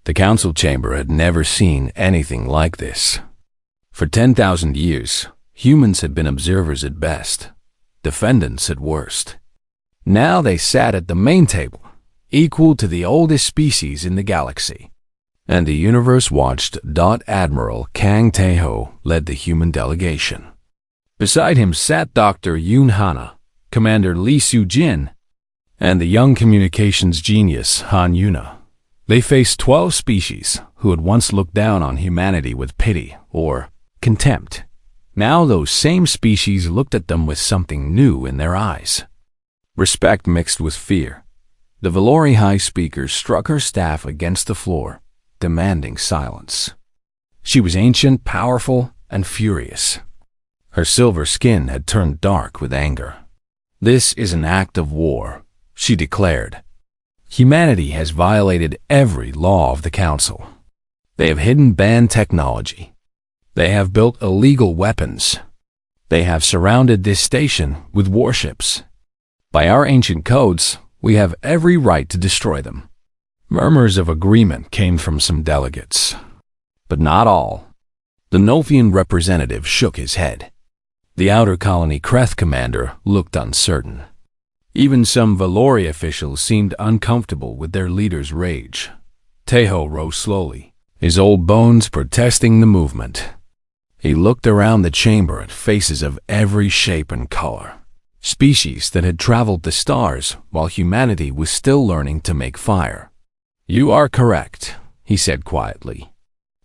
The council chamber had never seen anything like this. For 10,000 years, humans had been observers at best, defendants at worst. Now they sat at the main table, equal to the oldest species in the galaxy. And the universe watched. Admiral Kang Taeho led the human delegation. Beside him sat Dr. Yoon Hana, Commander Lee Soo-jin, and the young communications genius Han Yuna. They faced 12 species who had once looked down on humanity with pity or contempt. Now those same species looked at them with something new in their eyes. Respect mixed with fear. The Valori High Speaker struck her staff against the floor, demanding silence. She was ancient, powerful, and furious. Her silver skin had turned dark with anger. "This is an act of war," she declared. "Humanity has violated every law of the Council. They have hidden banned technology. They have built illegal weapons. They have surrounded this station with warships. By our ancient codes, we have every right to destroy them." Murmurs of agreement came from some delegates, but not all. The Nolfian representative shook his head. The outer colony Kreth commander looked uncertain. Even some Valori officials seemed uncomfortable with their leader's rage. Taeho rose slowly, his old bones protesting the movement. He looked around the chamber at faces of every shape and color. Species that had traveled the stars while humanity was still learning to make fire. "You are correct," he said quietly.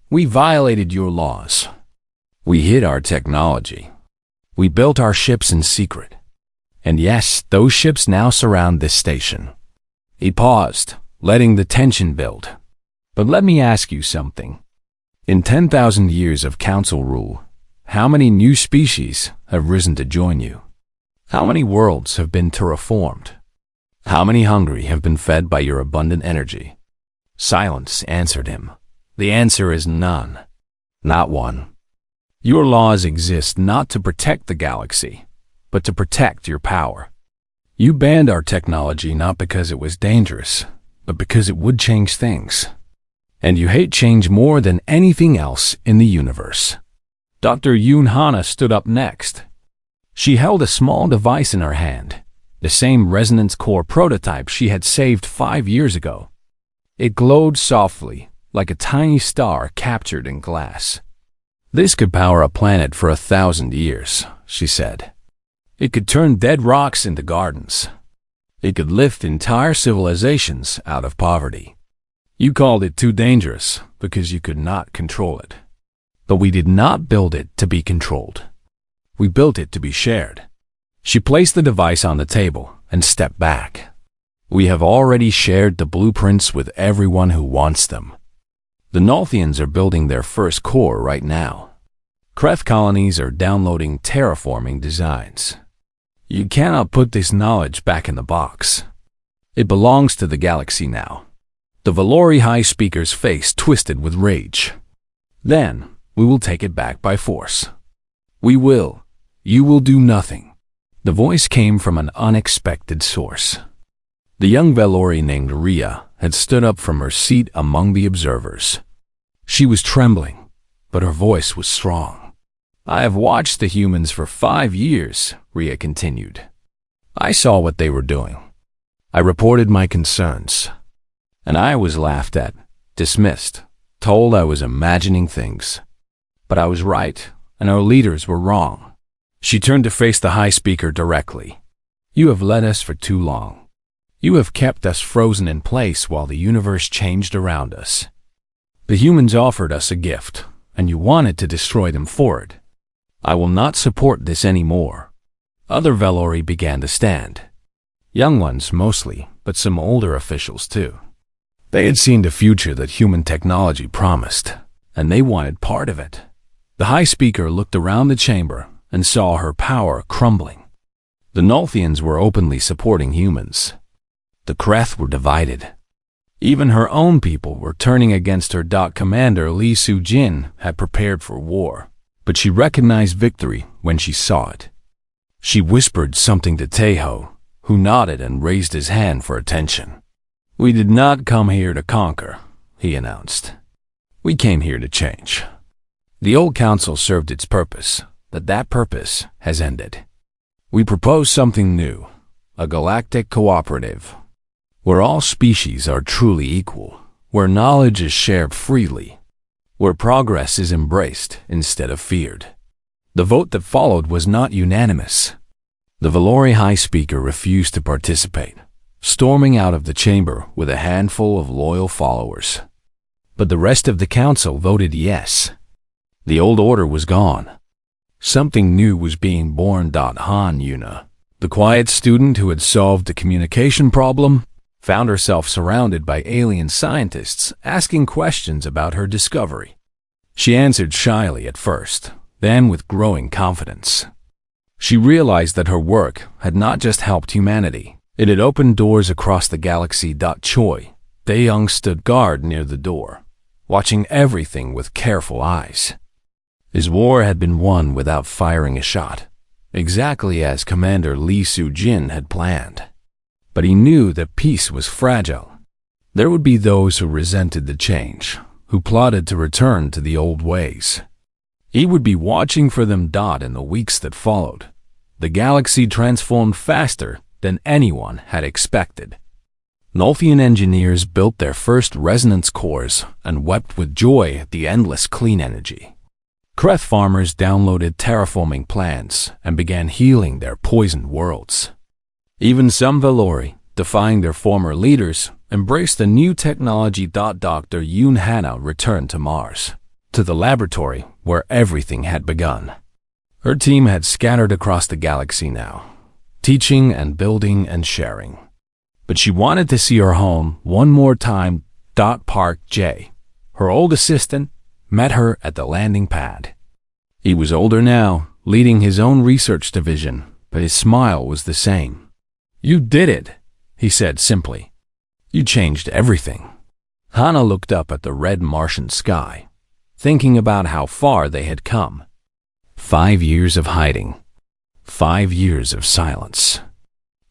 "We violated your laws. We hid our technology. We built our ships in secret. And yes, those ships now surround this station." He paused, letting the tension build. "But let me ask you something. In 10,000 years of council rule, how many new species have risen to join you? How many worlds have been terraformed? How many hungry have been fed by your abundant energy?" Silence answered him. "The answer is none. Not one. Your laws exist not to protect the galaxy, but to protect your power. You banned our technology not because it was dangerous, but because it would change things. And you hate change more than anything else in the universe." Dr. Yoon Hana stood up next. She held a small device in her hand, the same resonance core prototype she had saved 5 years ago. It glowed softly, like a tiny star captured in glass. "This could power a planet for 1,000 years, she said. "It could turn dead rocks into gardens. It could lift entire civilizations out of poverty. You called it too dangerous because you could not control it. But we did not build it to be controlled. We built it to be shared." She placed the device on the table and stepped back. "We have already shared the blueprints with everyone who wants them. The Nolfians are building their first core right now. Kreth colonies are downloading terraforming designs. You cannot put this knowledge back in the box. It belongs to the galaxy now." The Valori High Speaker's face twisted with rage. "Then we will take it back by force." "We will. You will do nothing." The voice came from an unexpected source. The young Valori named Rhea had stood up from her seat among the observers. She was trembling, but her voice was strong. "I have watched the humans for 5 years," Rhea continued. "I saw what they were doing. I reported my concerns. And I was laughed at, dismissed, told I was imagining things. But I was right, and our leaders were wrong." She turned to face the High Speaker directly. "You have led us for too long. You have kept us frozen in place while the universe changed around us. The humans offered us a gift, and you wanted to destroy them for it. I will not support this anymore." Other Valori began to stand. Young ones mostly, but some older officials too. They had seen the future that human technology promised, and they wanted part of it. The High Speaker looked around the chamber and saw her power crumbling. The Nolfians were openly supporting humans. The Kreth were divided. Even her own people were turning against her. Commander Lee Soo-jin had prepared for war, but she recognized victory when she saw it. She whispered something to Taeho, who nodded and raised his hand for attention. "We did not come here to conquer. he announced. "We came here to change. The old council served its purpose, but that purpose has ended. We propose something new, a galactic cooperative, where all species are truly equal, where knowledge is shared freely, where progress is embraced instead of feared." The vote that followed was not unanimous. The Valori High Speaker refused to participate, storming out of the chamber with a handful of loyal followers. But the rest of the council voted yes. The old order was gone. Something new was being born. Han Yuna, the quiet student who had solved the communication problem, found herself surrounded by alien scientists asking questions about her discovery. She answered shyly at first, then with growing confidence. She realized that her work had not just helped humanity, it had opened doors across the galaxy. Choi Dae-young stood guard near the door, watching everything with careful eyes. His war had been won without firing a shot, exactly as Commander Lee Soo-jin had planned. But he knew that peace was fragile. There would be those who resented the change, who plotted to return to the old ways. He would be watching for them. In the weeks that followed, the galaxy transformed faster than anyone had expected. Nolfian engineers built their first resonance cores and wept with joy at the endless clean energy. Kreth farmers downloaded terraforming plans and began healing their poisoned worlds. Even some Valori, defying their former leaders, embraced the new technology. Dr. Yoon Hana returned to Mars, to the laboratory where everything had begun. Her team had scattered across the galaxy now, teaching and building and sharing. But she wanted to see her home one more time. Park J, her old assistant, met her at the landing pad. He was older now, leading his own research division, but his smile was the same. "You did it," he said simply. "You changed everything." Hana looked up at the red Martian sky, thinking about how far they had come. 5 years of hiding, 5 years of silence,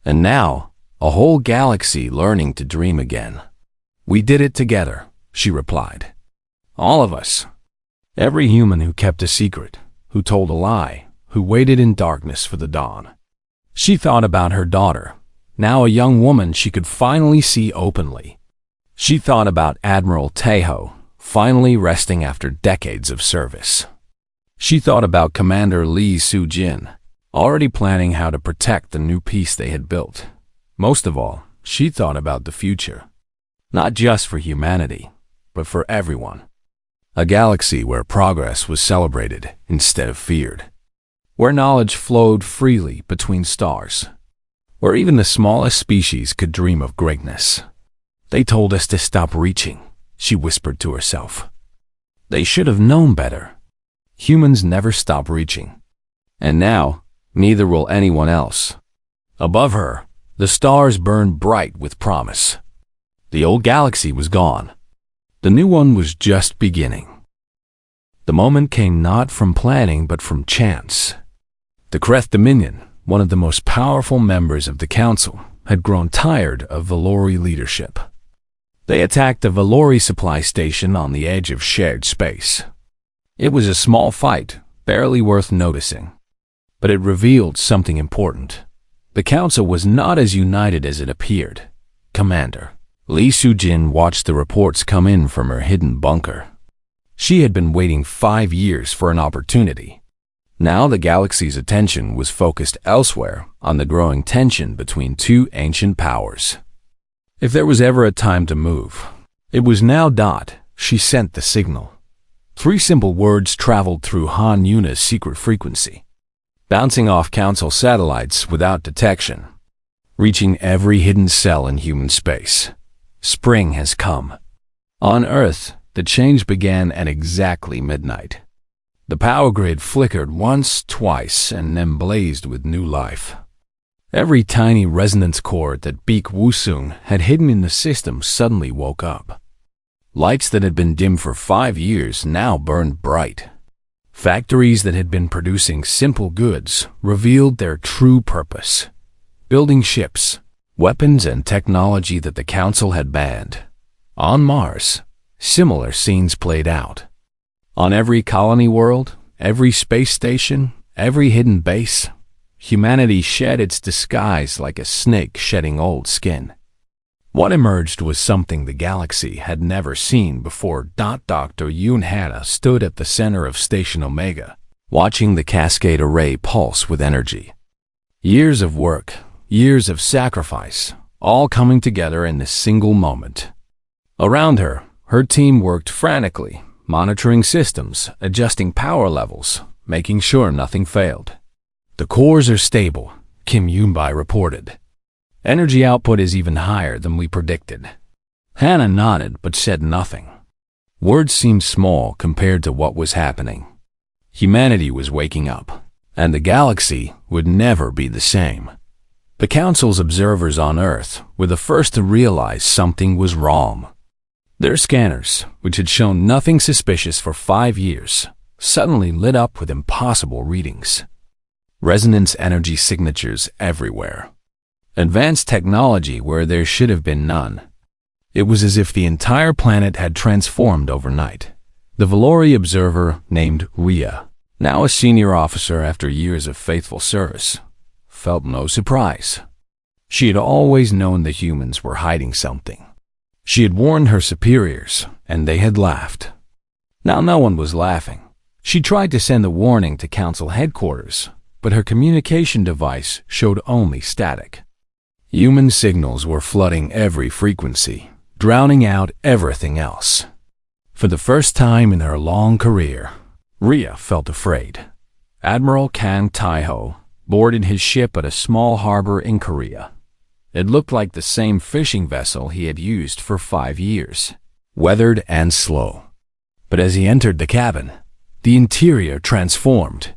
and now a whole galaxy learning to dream again. "We did it together," she replied. "All of us. Every human who kept a secret, who told a lie, who waited in darkness for the dawn." She thought about her daughter, now a young woman she could finally see openly. She thought about Admiral Taeho, finally resting after decades of service. She thought about Commander Lee Soo-jin, already planning how to protect the new peace they had built. Most of all, she thought about the future. Not just for humanity, but for everyone. A galaxy where progress was celebrated instead of feared. Where knowledge flowed freely between stars. Where even the smallest species could dream of greatness. "They told us to stop reaching," she whispered to herself. "They should have known better. Humans never stop reaching. And now, neither will anyone else." Above her, the stars burned bright with promise. The old galaxy was gone. The new one was just beginning. The moment came not from planning but from chance. The Kreth Dominion, one of the most powerful members of the council, had grown tired of Valori leadership. They attacked a Valori supply station on the edge of shared space. It was a small fight, barely worth noticing. But it revealed something important. The council was not as united as it appeared. Commander Lee Soo-jin watched the reports come in from her hidden bunker. She had been waiting 5 years for an opportunity. Now the galaxy's attention was focused elsewhere on the growing tension between two ancient powers. If there was ever a time to move, it was now. She sent the signal. 3 simple words traveled through Han Yuna's secret frequency, bouncing off council satellites without detection, reaching every hidden cell in human space. Spring has come. On Earth, the change began at exactly midnight. The power grid flickered once, twice, and then blazed with new life. Every tiny resonance core that Baek Woo-sung had hidden in the system suddenly woke up. Lights that had been dim for 5 years now burned bright. Factories that had been producing simple goods revealed their true purpose, building ships, weapons, and technology that the Council had banned. On Mars, Similar scenes played out. On every colony world, every space station, every hidden base, humanity shed its disguise like a snake shedding old skin. What emerged was something the galaxy had never seen before. Dr. Yoon Hana stood at the center of Station Omega, watching the Cascade Array pulse with energy. Years of work, years of sacrifice, all coming together in this single moment. Around her, her team worked frantically, monitoring systems, adjusting power levels, making sure nothing failed. "The cores are stable," Kim Yoonbai reported. "Energy output is even higher than we predicted." Hannah nodded but said nothing. Words seemed small compared to what was happening. Humanity was waking up, and the galaxy would never be the same. The Council's observers on Earth were the first to realize something was wrong. Their scanners, which had shown nothing suspicious for 5 years, suddenly lit up with impossible readings. Resonance energy signatures everywhere. Advanced technology where there should have been none. It was as if the entire planet had transformed overnight. The Valori observer, named Rhea, now a senior officer after years of faithful service, felt no surprise. She had always known the humans were hiding something. She had warned her superiors, and they had laughed. Now no one was laughing. She tried to send a warning to Council headquarters, but her communication device showed only static. Human signals were flooding every frequency, drowning out everything else. For the first time in her long career, Rhea felt afraid. Admiral Kang Tae-ho boarded his ship at a small harbor in Korea. It looked like the same fishing vessel he had used for 5 years, weathered and slow. But as he entered the cabin, the interior transformed.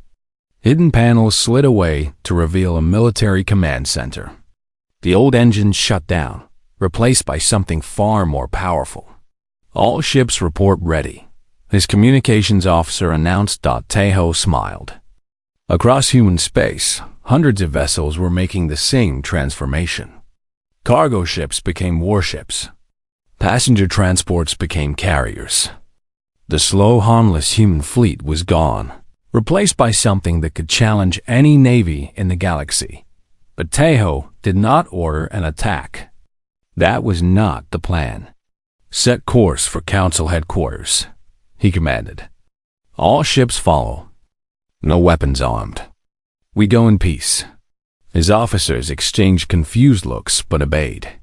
Hidden panels slid away to reveal a military command center. The old engines shut down, replaced by something far more powerful. "All ships report ready," his communications officer announced. Tae-ho smiled. Across human space, hundreds of vessels were making the same transformation. Cargo ships became warships. Passenger transports became carriers. The slow, harmless human fleet was gone, replaced by something that could challenge any navy in the galaxy. But Tae-ho did not order an attack. That was not the plan. "Set course for Council headquarters," he commanded. "All ships follow. No weapons armed. We go in peace." His officers exchanged confused looks but obeyed.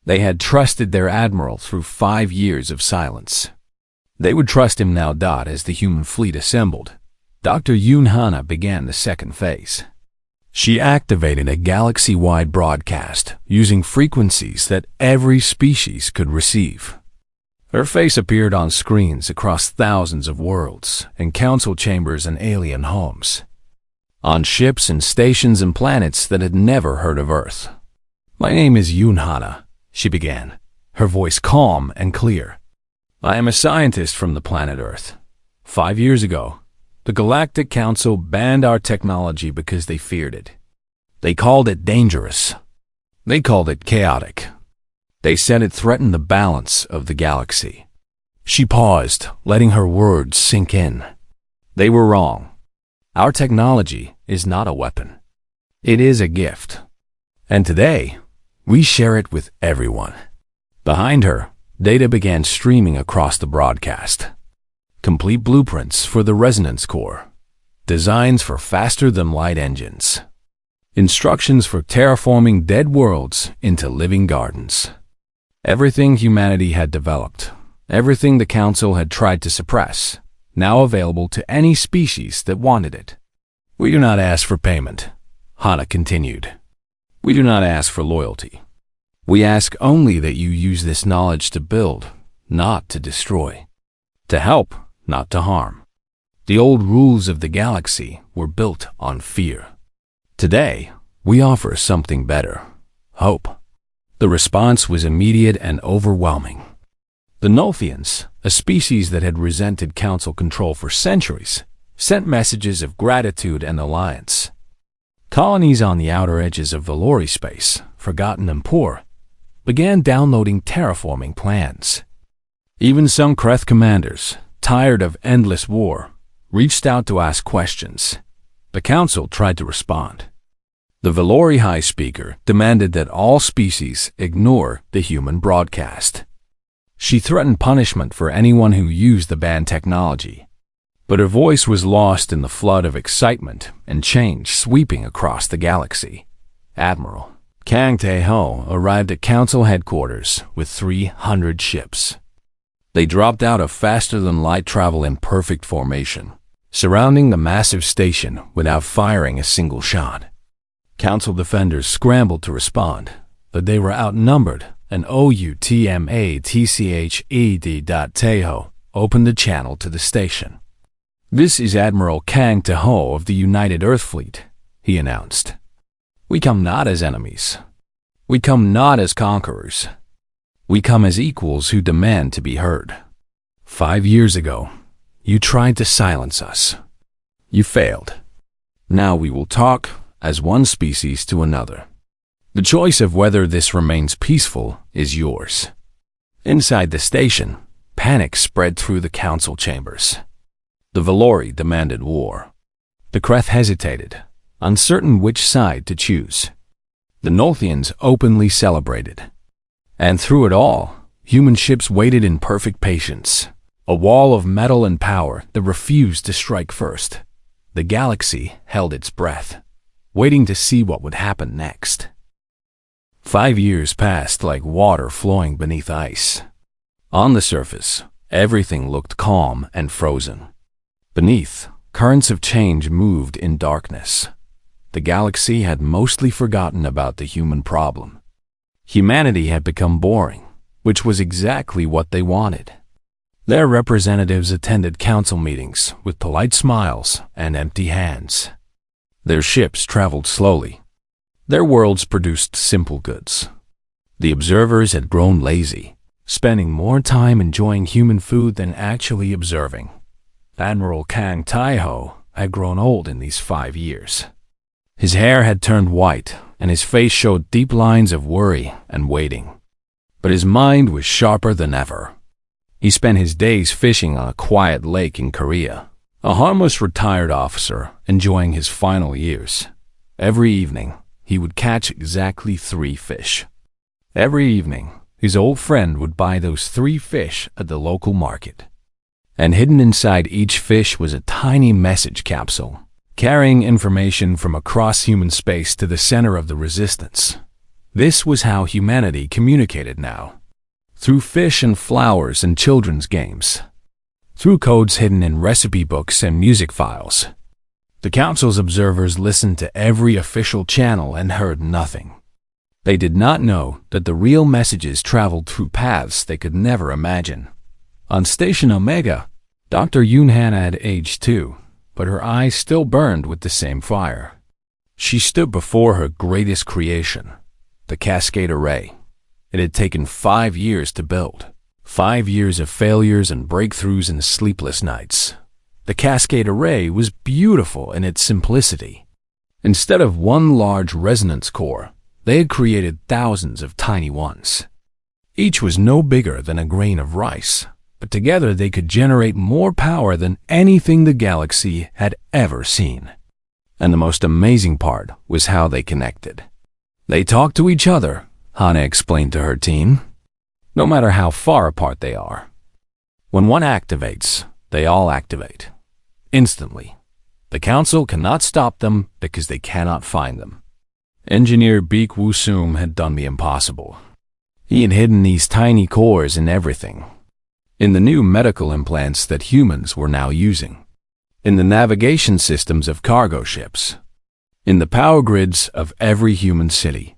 They had trusted their admiral through 5 years of silence. They would trust him now. As the human fleet assembled, Dr. Yoon Hana began the second phase. She activated a galaxy-wide broadcast using frequencies that every species could receive. Her face appeared on screens across thousands of worlds, in council chambers and alien homes, on ships and stations and planets that had never heard of Earth. "My name is Yoon Hana," she began, her voice calm and clear. "I am a scientist from the planet Earth. 5 years ago, the Galactic Council banned our technology because they feared it. They called it dangerous. They called it chaotic. They said it threatened the balance of the galaxy." She paused, letting her words sink in. "They were wrong. Our technology is not a weapon. It is a gift. And today, we share it with everyone." Behind her, data began streaming across the broadcast. Complete blueprints for the resonance core, designs for faster-than-light engines, instructions for terraforming dead worlds into living gardens. Everything humanity had developed, everything the Council had tried to suppress, now available to any species that wanted it. "We do not ask for payment," Hana continued. "We do not ask for loyalty. We ask only that you use this knowledge to build, not to destroy. To help, not to harm." The old rules of the galaxy were built on fear. Today, we offer something better: hope. The response was immediate and overwhelming. The Nolthians, a species that had resented Council control for centuries, sent messages of gratitude and alliance. Colonies on the outer edges of Valori space, forgotten and poor, began downloading terraforming plans. Even some Kreth commanders, tired of endless war, reached out to ask questions. The council tried to respond. The Valori High Speaker demanded that all species ignore the human broadcast. She threatened punishment for anyone who used the banned technology. But her voice was lost in the flood of excitement and change sweeping across the galaxy. Admiral Kang Tae-ho arrived at council headquarters with 300 ships. They dropped out of faster-than-light travel in perfect formation, surrounding the massive station without firing a single shot. Council defenders scrambled to respond, but they were outnumbered, and Tae-ho opened the channel to the station. "This is Admiral Kang Tae-ho of the United Earth Fleet," he announced. "We come not as enemies. We come not as conquerors. We come as equals who demand to be heard. 5 years ago, you tried to silence us. You failed. Now we will talk as one species to another. The choice of whether this remains peaceful is yours." Inside the station, panic spread through the council chambers. The Valori demanded war. The Kreth hesitated, uncertain which side to choose. The Nolthians openly celebrated. And through it all, human ships waited in perfect patience, a wall of metal and power that refused to strike first. The galaxy held its breath, waiting to see what would happen next. 5 years passed like water flowing beneath ice. On the surface, everything looked calm and frozen. Beneath, currents of change moved in darkness. The galaxy had mostly forgotten about the human problem. Humanity had become boring, which was exactly what they wanted. Their representatives attended council meetings with polite smiles and empty hands. Their ships traveled slowly. Their worlds produced simple goods. The observers had grown lazy, spending more time enjoying human food than actually observing. Admiral Kang Tae-ho had grown old in these 5 years. His hair had turned white, and his face showed deep lines of worry and waiting. But his mind was sharper than ever. He spent his days fishing on a quiet lake in Korea, a harmless retired officer enjoying his final years. Every evening, he would catch exactly 3 fish. Every evening, his old friend would buy those 3 fish at the local market. And hidden inside each fish was a tiny message capsule, carrying information from across human space to the center of the resistance. This was how humanity communicated now, through fish and flowers and children's games, through codes hidden in recipe books and music files. The council's observers listened to every official channel and heard nothing. They did not know that the real messages traveled through paths they could never imagine. On Station Omega, Dr. Yoon-han had aged too, but her eyes still burned with the same fire. She stood before her greatest creation, the Cascade Array. It had taken 5 years to build, 5 years of failures and breakthroughs and sleepless nights. The Cascade Array was beautiful in its simplicity. Instead of one large resonance core, they had created thousands of tiny ones. Each was no bigger than a grain of rice, but together they could generate more power than anything the galaxy had ever seen. And the most amazing part was how they connected. They talked to each other, Hana explained to her team, no matter how far apart they are. When one activates, they all activate. Instantly. The council cannot stop them because they cannot find them. Engineer Beek Woo-sum had done the impossible. He had hidden these tiny cores in everything. In the new medical implants that humans were now using. In the navigation systems of cargo ships. In the power grids of every human city.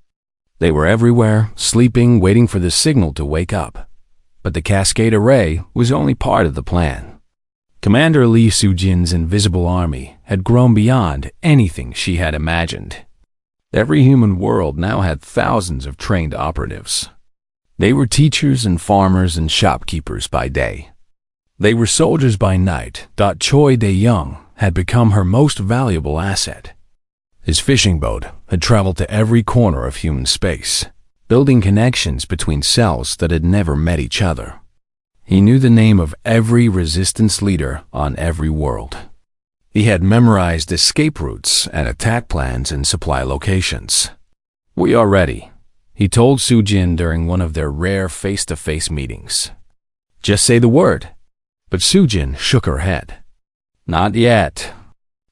They were everywhere, sleeping, waiting for the signal to wake up. But the Cascade Array was only part of the plan. Commander Lee Soo-jin's invisible army had grown beyond anything she had imagined. Every human world now had thousands of trained operatives. They were teachers and farmers and shopkeepers by day. They were soldiers by night. Choi Dae-young had become her most valuable asset. His fishing boat had traveled to every corner of human space, building connections between cells that had never met each other. He knew the name of every resistance leader on every world. He had memorized escape routes and attack plans and supply locations. "We are ready," he told Sujin during one of their rare face-to-face meetings. "Just say the word." But Sujin shook her head. "Not yet.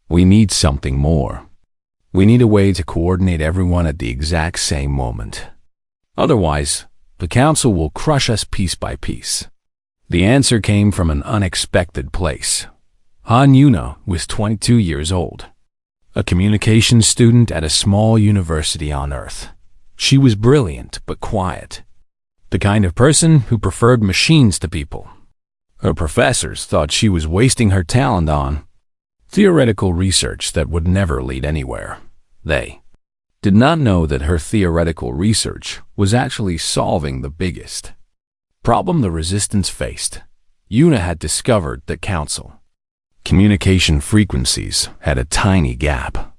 We need something more. We need a way to coordinate everyone at the exact same moment. Otherwise, the council will crush us piece by piece." The answer came from an unexpected place. Han Yuna was 22 years old, a communications student at a small university on Earth. She was brilliant but quiet, the kind of person who preferred machines to people. Her professors thought she was wasting her talent on theoretical research that would never lead anywhere. They did not know that her theoretical research was actually solving the biggest problem the resistance faced. Yuna had discovered that Council communication frequencies had a tiny gap,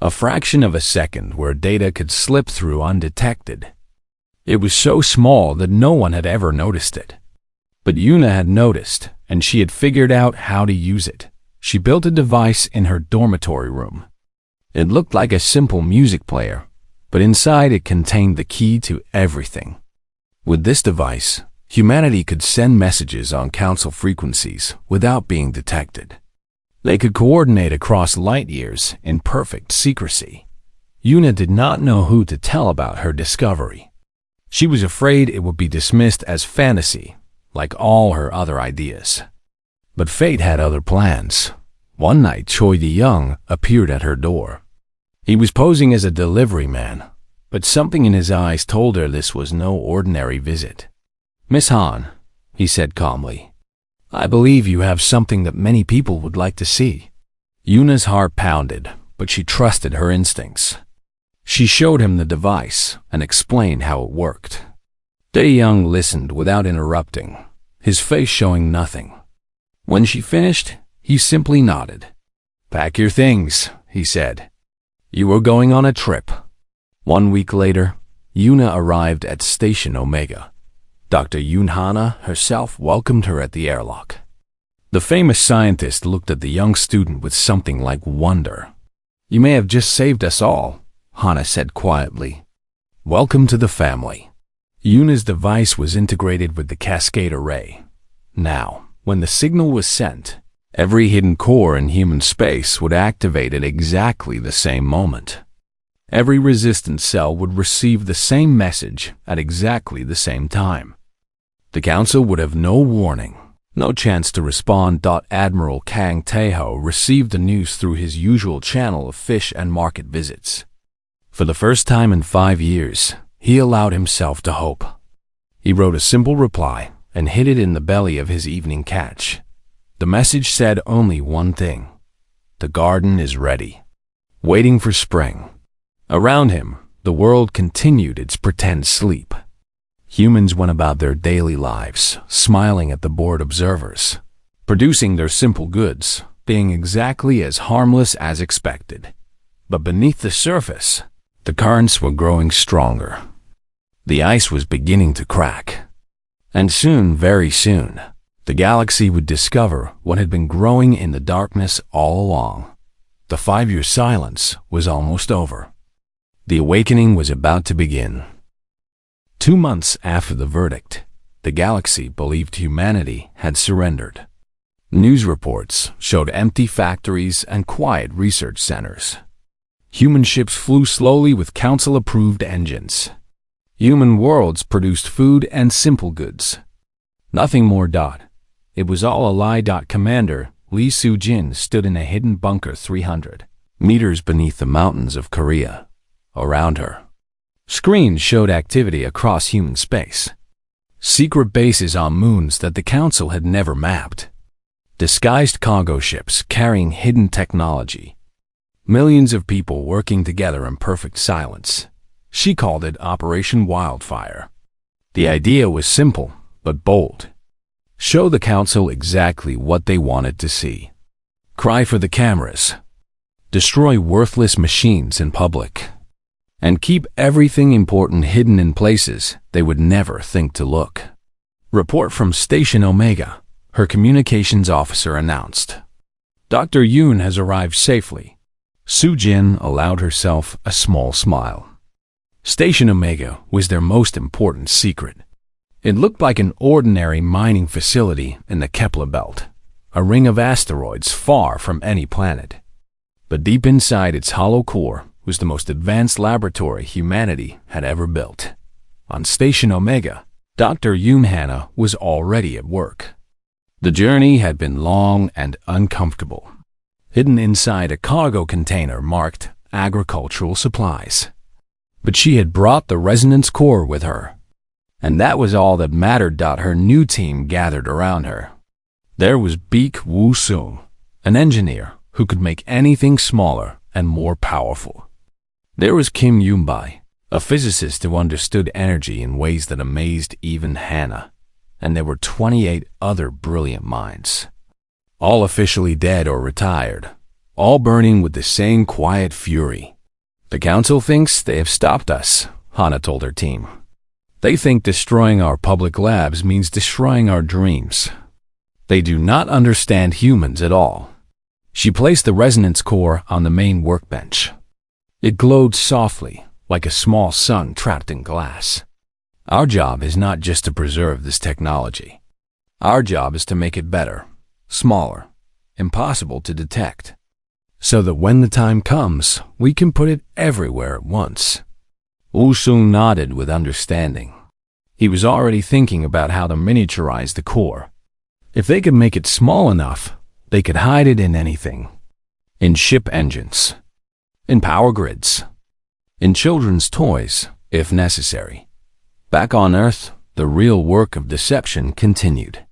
a fraction of a second where data could slip through undetected. It was so small that no one had ever noticed it. But Yuna had noticed, and she had figured out how to use it. She built a device in her dormitory room. It looked like a simple music player, but inside it contained the key to everything. With this device, humanity could send messages on council frequencies without being detected. They could coordinate across light years in perfect secrecy. Yuna did not know who to tell about her discovery. She was afraid it would be dismissed as fantasy, like all her other ideas. But fate had other plans. One night, Choi the Young appeared at her door. He was posing as a delivery man, but something in his eyes told her this was no ordinary visit. "Miss Han," he said calmly, "I believe you have something that many people would like to see." Yuna's heart pounded, but she trusted her instincts. She showed him the device and explained how it worked. Dae Young listened without interrupting, his face showing nothing. When she finished, he simply nodded. "Pack your things," he said. "You are going on a trip." 1 week later, Yuna arrived at Station Omega. Dr. Yunhana herself welcomed her at the airlock. The famous scientist looked at the young student with something like wonder. "You may have just saved us all," Hana said quietly. "Welcome to the family." Yuna's device was integrated with the cascade array. Now, when the signal was sent, every hidden core in human space would activate at exactly the same moment. Every resistance cell would receive the same message at exactly the same time. The council would have no warning, no chance to respond. Admiral Kang Taeho received the news through his usual channel of fish and market visits. For the first time in 5 years, he allowed himself to hope. He wrote a simple reply and hid it in the belly of his evening catch. The message said only one thing: "The garden is ready, waiting for spring." Around him, the world continued its pretend sleep. Humans went about their daily lives, smiling at the bored observers, producing their simple goods, being exactly as harmless as expected. But beneath the surface, the currents were growing stronger. The ice was beginning to crack. And soon, very soon, the galaxy would discover what had been growing in the darkness all along. The 5-year silence was almost over. The awakening was about to begin. 2 months after the verdict, the galaxy believed humanity had surrendered. News reports showed empty factories and quiet research centers. Human ships flew slowly with council-approved engines. Human worlds produced food and simple goods. Nothing more. It was all a lie. Commander Lee Soo-jin stood in a hidden bunker 300 meters beneath the mountains of Korea. Around her, screens showed activity across human space. Secret bases on moons that the council had never mapped. Disguised cargo ships carrying hidden technology. Millions of people working together in perfect silence. She called it Operation Wildfire. The idea was simple, but bold. Show the council exactly what they wanted to see. Cry for the cameras. Destroy worthless machines in public. And keep everything important hidden in places they would never think to look. Report from Station Omega, her communications officer announced. Dr. Yoon has arrived safely. Soo-jin allowed herself a small smile. Station Omega was their most important secret. It looked like an ordinary mining facility in the Kepler belt, a ring of asteroids far from any planet. But deep inside its hollow core was the most advanced laboratory humanity had ever built. On Station Omega, Dr. Yoon Hana was already at work. The journey had been long and uncomfortable, hidden inside a cargo container marked agricultural supplies. But she had brought the resonance core with her, and that was all that mattered. Her new team gathered around her. There was Baek Woo-sung, an engineer who could make anything smaller and more powerful. There was Kim Yoon-bai, a physicist who understood energy in ways that amazed even Hannah. And there were 28 other brilliant minds, all officially dead or retired, all burning with the same quiet fury. The council thinks they have stopped us, Hana told her team. They think destroying our public labs means destroying our dreams. They do not understand humans at all. She placed the resonance core on the main workbench. It glowed softly, like a small sun trapped in glass. Our job is not just to preserve this technology. Our job is to make it better, smaller, impossible to detect, so that when the time comes, we can put it everywhere at once. Woo-sung nodded with understanding. He was already thinking about how to miniaturize the core. If they could make it small enough, they could hide it in anything. In ship engines, in power grids, in children's toys, if necessary. Back on Earth, the real work of deception continued.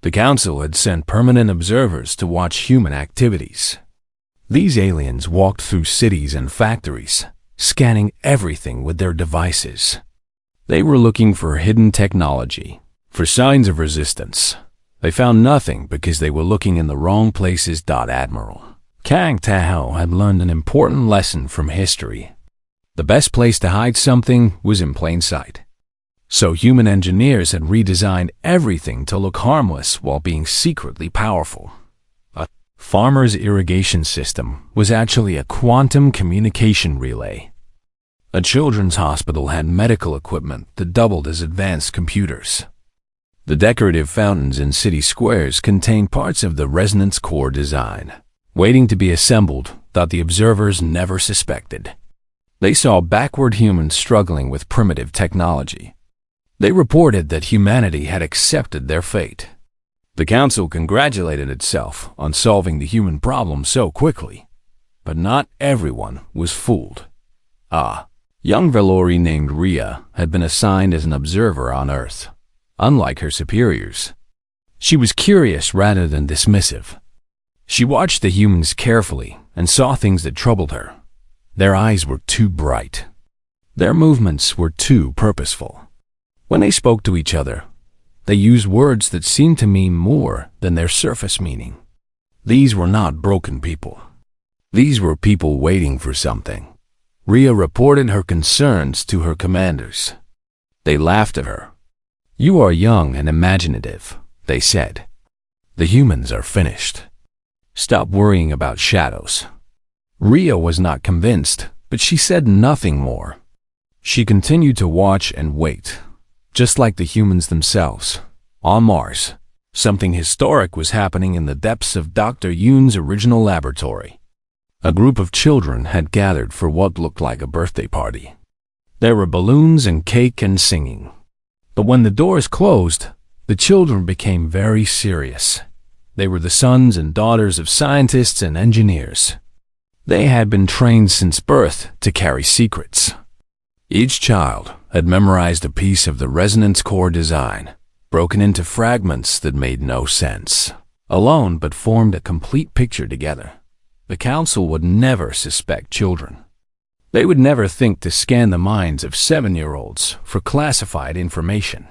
The Council had sent permanent observers to watch human activities. These aliens walked through cities and factories, scanning everything with their devices. They were looking for hidden technology, for signs of resistance. They found nothing because they were looking in the wrong places. Admiral Kang Tae-ho had learned an important lesson from history. The best place to hide something was in plain sight. So human engineers had redesigned everything to look harmless while being secretly powerful. A farmer's irrigation system was actually a quantum communication relay. A children's hospital had medical equipment that doubled as advanced computers. The decorative fountains in city squares contained parts of the resonance core design, waiting to be assembled, that the observers never suspected. They saw backward humans struggling with primitive technology. They reported that humanity had accepted their fate. The Council congratulated itself on solving the human problem so quickly. But not everyone was fooled. Young Valori named Rhea had been assigned as an observer on Earth. Unlike her superiors, she was curious rather than dismissive. She watched the humans carefully and saw things that troubled her. Their eyes were too bright. Their movements were too purposeful. When they spoke to each other, they used words that seemed to mean more than their surface meaning. These were not broken people. These were people waiting for something. Rhea reported her concerns to her commanders. They laughed at her. "You are young and imaginative," they said. "The humans are finished. Stop worrying about shadows." Rhea was not convinced, but she said nothing more. She continued to watch and wait. Just like the humans themselves. On Mars, something historic was happening in the depths of Dr. Yoon's original laboratory. A group of children had gathered for what looked like a birthday party. There were balloons and cake and singing. But when the doors closed, the children became very serious. They were the sons and daughters of scientists and engineers. They had been trained since birth to carry secrets. Each child had memorized a piece of the resonance core design, broken into fragments that made no sense, alone but formed a complete picture together. The Council would never suspect children. They would never think to scan the minds of 7-year-olds for classified information.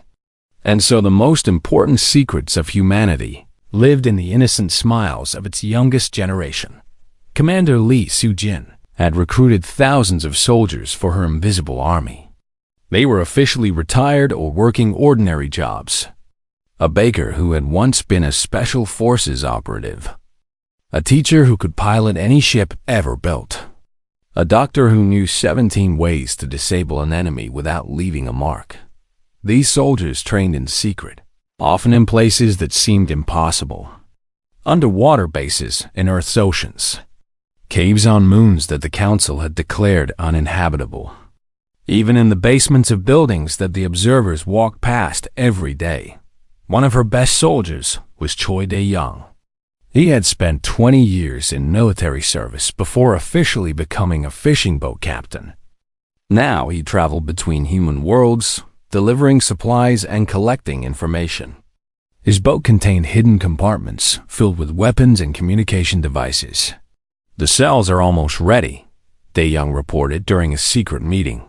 And so the most important secrets of humanity lived in the innocent smiles of its youngest generation. Commander Lee Soo-jin had recruited thousands of soldiers for her invisible army. They were officially retired or working ordinary jobs. a baker who had once been a special forces operative, a teacher who could pilot any ship ever built, a doctor who knew 17 ways to disable an enemy without leaving a mark. These soldiers trained in secret, often in places that seemed impossible. Underwater bases in Earth's oceans, caves on moons that the Council had declared uninhabitable, even in the basements of buildings that the observers walked past every day. One of her best soldiers was Choi Dae-young. He had spent 20 years in military service before officially becoming a fishing boat captain. Now he traveled between human worlds, delivering supplies and collecting information. His boat contained hidden compartments filled with weapons and communication devices. "The cells are almost ready," Dae-young reported during a secret meeting.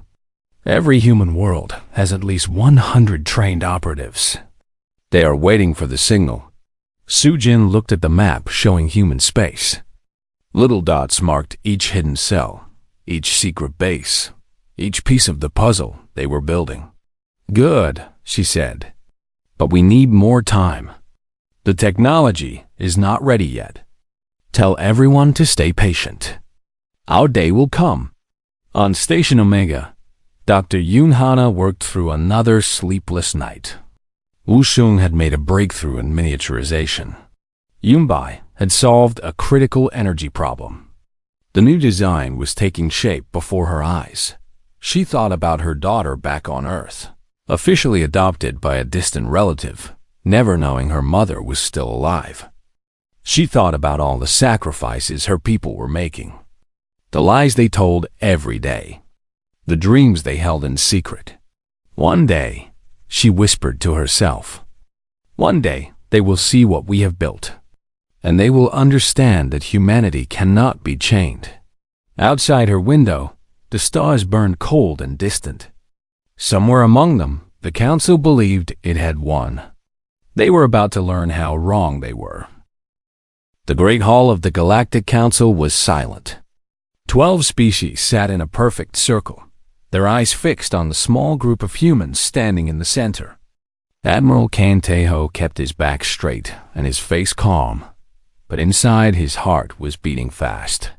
"Every human world has at least 100 trained operatives. They are waiting for the signal." Soo-jin looked at the map showing human space. Little dots marked each hidden cell, each secret base, each piece of the puzzle they were building. "Good," she said. "But we need more time. The technology is not ready yet. Tell everyone to stay patient. Our day will come." On Station Omega, Dr. Yoon Hana worked through another sleepless night. Woo Seung had made a breakthrough in miniaturization. Yoonbai had solved a critical energy problem. The new design was taking shape before her eyes. She thought about her daughter back on Earth, officially adopted by a distant relative, never knowing her mother was still alive. She thought about all the sacrifices her people were making, the lies they told every day, the dreams they held in secret. One day, she whispered to herself, "One day they will see what we have built, and they will understand that humanity cannot be chained." Outside her window, the stars burned cold and distant. Somewhere among them, the Council believed it had won. They were about to learn how wrong they were. The Great Hall of the Galactic Council was silent. 12 species sat in a perfect circle, their eyes fixed on the small group of humans standing in the center. Admiral Kan Tae-ho kept his back straight and his face calm, but inside his heart was beating fast.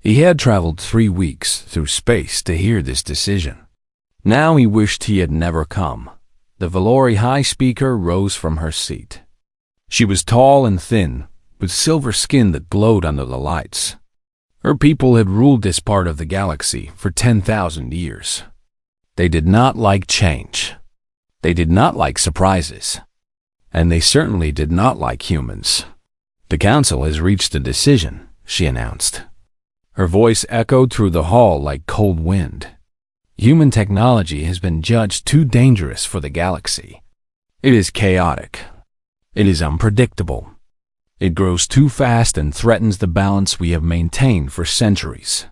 He had traveled 3 weeks through space to hear this decision. Now he wished he had never come. The Valori High Speaker rose from her seat. She was tall and thin, with silver skin that glowed under the lights. Her people had ruled this part of the galaxy for 10,000 years. They did not like change. They did not like surprises. And they certainly did not like humans. "The Council has reached a decision," she announced. Her voice echoed through the hall like cold wind. "Human technology has been judged too dangerous for the galaxy. It is chaotic. It is unpredictable. It grows too fast and threatens the balance we have maintained for centuries."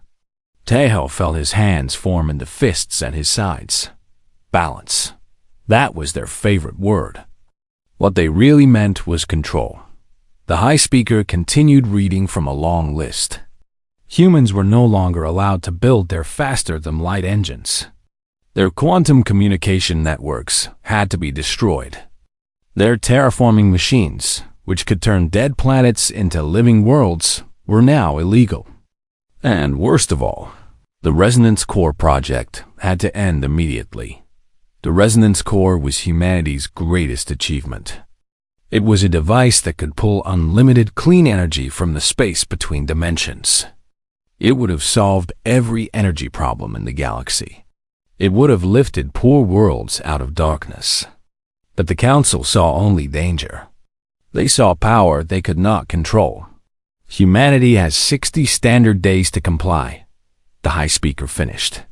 Tae-ho felt his hands form into fists at his sides. Balance. That was their favorite word. What they really meant was control. The High Speaker continued reading from a long list. Humans were no longer allowed to build their faster-than-light engines. Their quantum communication networks had to be destroyed. Their terraforming machines, which could turn dead planets into living worlds, were now illegal. And worst of all, the Resonance Core project had to end immediately. The Resonance Core was humanity's greatest achievement. It was a device that could pull unlimited clean energy from the space between dimensions. It would have solved every energy problem in the galaxy. It would have lifted poor worlds out of darkness. But the Council saw only danger. They saw power they could not control. "Humanity has 60 standard days to comply," the High Speaker finished.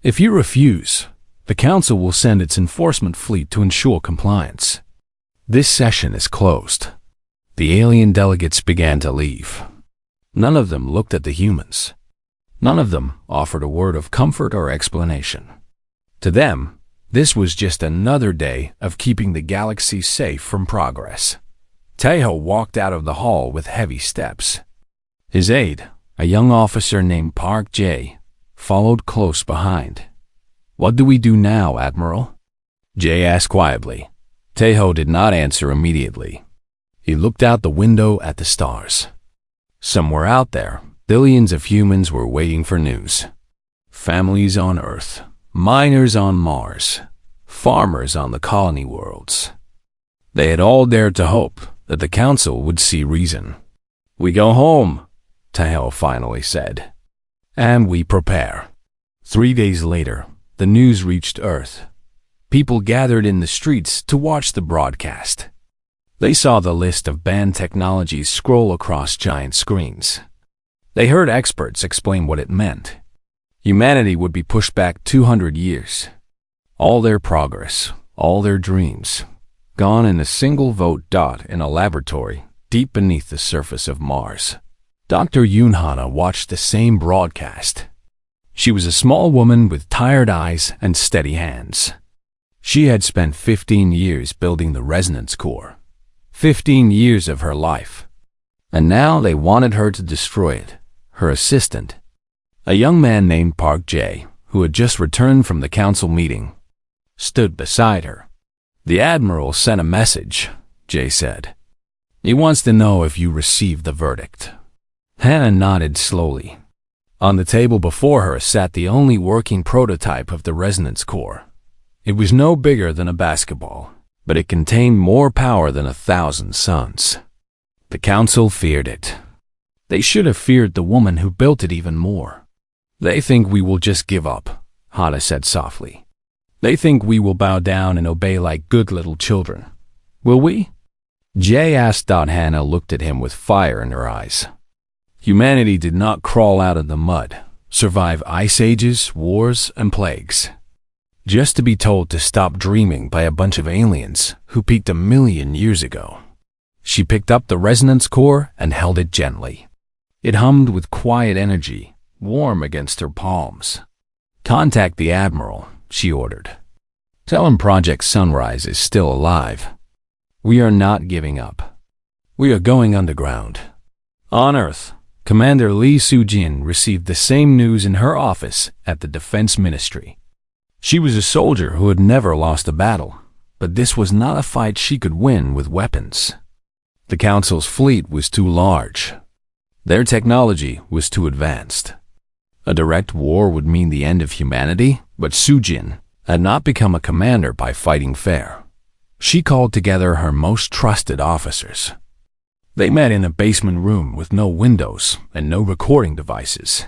"If you refuse, the Council will send its enforcement fleet to ensure compliance. This session is closed." The alien delegates began to leave. None of them looked at the humans. None of them offered a word of comfort or explanation. To them, this was just another day of keeping the galaxy safe from progress. Tae-ho walked out of the hall with heavy steps. His aide, a young officer named Park Jae, followed close behind. "What do we do now, Admiral?" Jae asked quietly. Taeho did not answer immediately. He looked out the window at the stars. Somewhere out there, billions of humans were waiting for news. Families on Earth, miners on Mars, farmers on the colony worlds. They had all dared to hope that the council would see reason. "We go home," Taeho finally said. "And we prepare." 3 days later, the news reached Earth. People gathered in the streets to watch the broadcast. They saw the list of banned technologies scroll across giant screens. They heard experts explain what it meant. Humanity would be pushed back 200 years. All their progress, all their dreams, gone in a single vote dot in a laboratory deep beneath the surface of Mars. Dr. Yoon-hana watched the same broadcast. She was a small woman with tired eyes and steady hands. She had spent 15 years building the resonance core. 15 years of her life. And now they wanted her to destroy it. Her assistant, a young man named Park Jae, who had just returned from the council meeting, stood beside her. "The Admiral sent a message," Jae said. "He wants to know if you received the verdict." Hannah nodded slowly. On the table before her sat the only working prototype of the resonance core. It was no bigger than a basketball, but it contained more power than 1,000 suns. The council feared it. They should have feared the woman who built it even more. "They think we will just give up," Hana said softly. "They think we will bow down and obey like good little children. Will we?" Jae asked. Hannah looked at him with fire in her eyes. Humanity did not crawl out of the mud, survive ice ages, wars, and plagues, just to be told to stop dreaming by a bunch of aliens who peaked 1,000,000 years ago. She picked up the resonance core and held it gently. It hummed with quiet energy, warm against her palms. "Contact the Admiral," she ordered. "Tell him Project Sunrise is still alive. We are not giving up. We are going underground." On Earth, Commander Lee Soo-jin received the same news in her office at the Defense Ministry. She was a soldier who had never lost a battle, but this was not a fight she could win with weapons. The Council's fleet was too large. Their technology was too advanced. A direct war would mean the end of humanity, but Soo-jin had not become a commander by fighting fair. She called together her most trusted officers. They met in a basement room with no windows and no recording devices.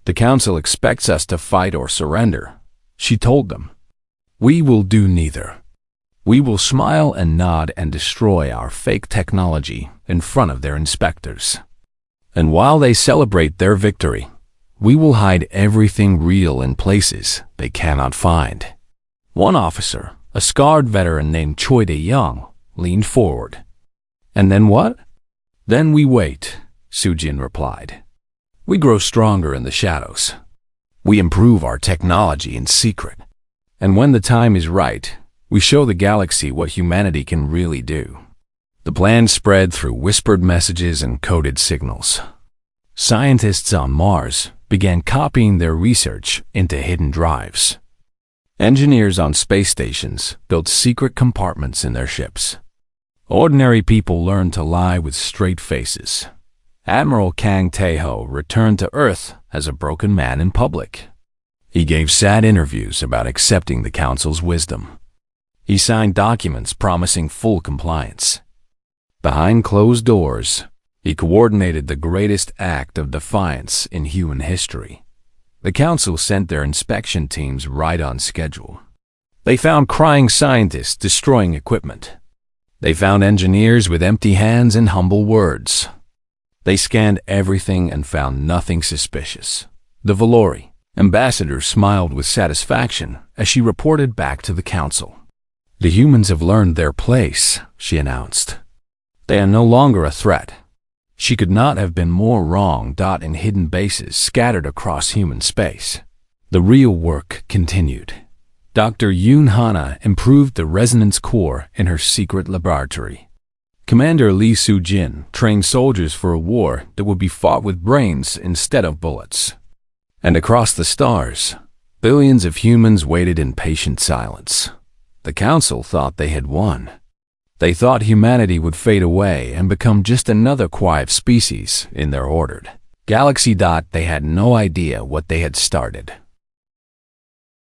"The Council expects us to fight or surrender," she told them. "We will do neither. We will smile and nod and destroy our fake technology in front of their inspectors. And while they celebrate their victory, we will hide everything real in places they cannot find." One officer, a scarred veteran named Choi Dae-young, leaned forward. "And then what?" "Then we wait," Soo-jin replied. "We grow stronger in the shadows. We improve our technology in secret. And when the time is right, we show the galaxy what humanity can really do." The plan spread through whispered messages and coded signals. Scientists on Mars began copying their research into hidden drives. Engineers on space stations built secret compartments in their ships. Ordinary people learned to lie with straight faces. Admiral Kang Tae-ho returned to Earth as a broken man in public. He gave sad interviews about accepting the Council's wisdom. He signed documents promising full compliance. Behind closed doors, he coordinated the greatest act of defiance in human history. The Council sent their inspection teams right on schedule. They found crying scientists destroying equipment. They found engineers with empty hands and humble words. They scanned everything and found nothing suspicious. The Valori ambassador smiled with satisfaction as she reported back to the Council. "The humans have learned their place," she announced. "They are no longer a threat." She could not have been more wrong. In hidden bases scattered across human space, the real work continued. Dr. Yoon-hana improved the resonance core in her secret laboratory. Commander Lee Soo-jin trained soldiers for a war that would be fought with brains instead of bullets. And across the stars, billions of humans waited in patient silence. The council thought they had won. They thought humanity would fade away and become just another quiet species in their ordered galaxy. They had no idea what they had started.